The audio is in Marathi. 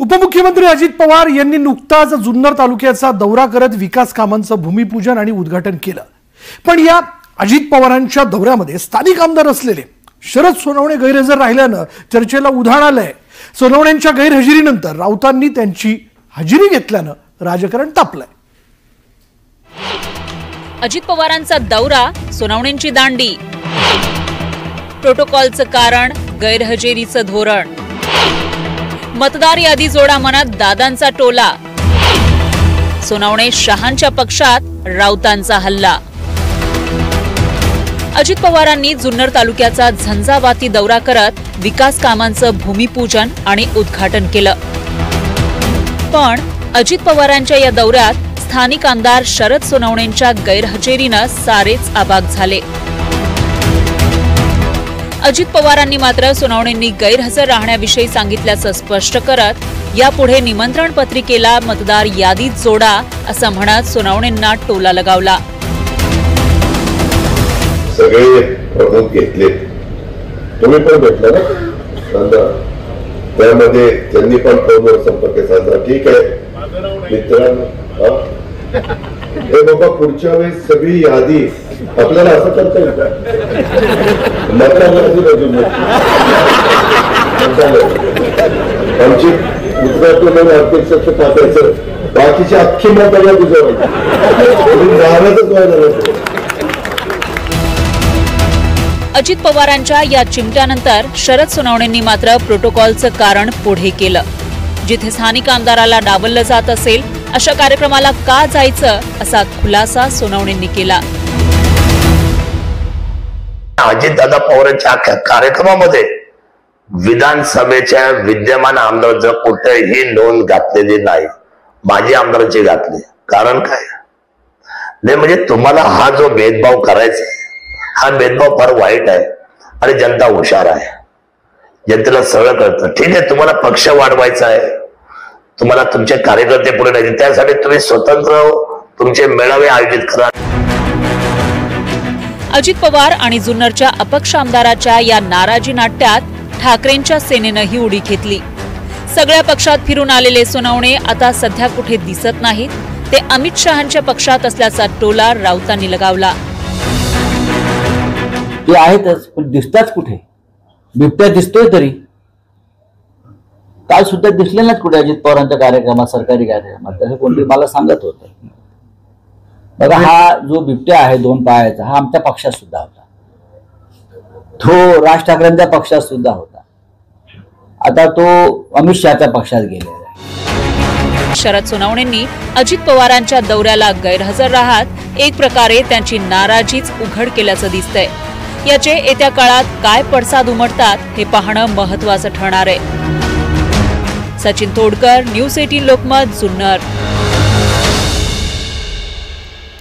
उपमुख्यमंत्री अजित पवार यांनी नुकताच जुन्नर तालुक्याचा दौरा करत विकास कामांचं भूमिपूजन आणि उद्घाटन केलं। पण या अजित पवारांच्या दौऱ्यामध्ये स्थानिक आमदार असलेले शरद सोनवणे गैरहजर राहिल्यानं चर्चेला उधाण आलंय। सोनवणेंच्या गैरहजेरीनंतर राऊतांनी त्यांची हजेरी घेतल्यानं राजकारण तापलंय। अजित पवारांचा दौरा, सोनवणेंची दांडी, प्रोटोकॉलचं कारण, गैरहजेरीचं धोरण, मतदार यादी जोडा म्हणत दादांचा टोला, सोनवणे शहांच्या पक्षात, राऊतांचा हल्ला। अजित पवारांनी जुन्नर तालुक्याचा झंझावाती दौरा करत विकास कामांचं भूमिपूजन आणि उद्घाटन केलं। पण अजित पवारांच्या या दौऱ्यात स्थानिक आमदार शरद सोनवणेंच्या गैरहजेरीनं सारेच अवाक झाले। अजित पवारांनी मात्र सोनवणेंनी गैरहजर राहण्याविषयी सांगितल्याचं स्पष्ट करत यापुढे निमंत्रण पत्रिकेला मतदार यादीत जोडा असं म्हणत सोनवणेंना टोला लगावला। सगळे प्रमुख घेतले, तुम्ही पण भेटला ना, त्यामध्ये त्यांनी पण फोनवर संपर्क साधला। ठीक आहे मित्रांनो, हे बाबा पुढच्या वेळेस सगळी यादी आपल्याला असं करता येईल का? आमची गुजरातमध्ये अध्यक्ष खात्याचं बाकीची अख्खी मतदार गुजरात नाराजच व्हायला। अजित पवारांच्या या चिमट्यानंतर शरद सोनवणेंनी मात्र प्रोटोकॉलचं कारण पुढे केलं। जिथे स्थानिक आमदाराला डावललं जात असेल अशा कार्यक्रमाला का जायचं असा खुलासा सोनवणेंनी केला। अजितदादा पवारांच्या कार्यक्रमामध्ये विधानसभेच्या विद्यमान आमदारांचं कुठेही नोंद घातलेली नाही, माजी आमदारांची घातली। कारण काय नाही, म्हणजे तुम्हाला हा जो भेदभाव करायचा हा भेदभाव फार वाईट आहे आणि जनता हुशार आहे, जनतेला सगळं कळतं। ठीक आहे, तुम्हाला पक्ष वाढवायचा आहे, तुम्हाला तुमचे कार्यकर्ते पुढे नाही, त्यासाठी तुम्ही स्वतंत्र तुमचे मेळावे आयोजित करा। अजित पवार आणि जुन्नरच्या अपक्ष आमदाराच्या या नाराजी नाट्यात ठाकरेंच्या सेनेनंही उडी घेतली। सगळ्या पक्षात फिरून आलेले सोनवणे आता सध्या कुठे दिसत नाहीत, ते अमित शहांच्या पक्षात असल्याचा टोला राऊतांनी लगावला। ते आहेतच, पण दिसतात कुठे? बिबट्या दिसतोय तरी काल सुद्धा दिसले नाच कुठे अजित पवारांच्या कार्यक्रमात, सरकारी कार्यक्रमात। त्याचं कोणतरी मला सांगत होतं, बघा हा जो बिबट्या आहे 2 पायाचा, हा आमच्या पक्षात सुद्धा होता, तो राज ठाकरेंच्या पक्षात सुद्धा होता, आता तो अमित शहाच्या पक्षात गेलेला आहे। शरद सोनवणेंनी अजित पवारांच्या दौऱ्याला गैरहजर राहत एक प्रकारे त्यांची नाराजीच उघड केल्याचं दिसतंय। याचे येत्या काळात काय पडसाद उमटतात हे पाहणं महत्त्वाचं ठरणार आहे। सचिन तोडकर, न्यूज 18 लोकमत, जुन्नर।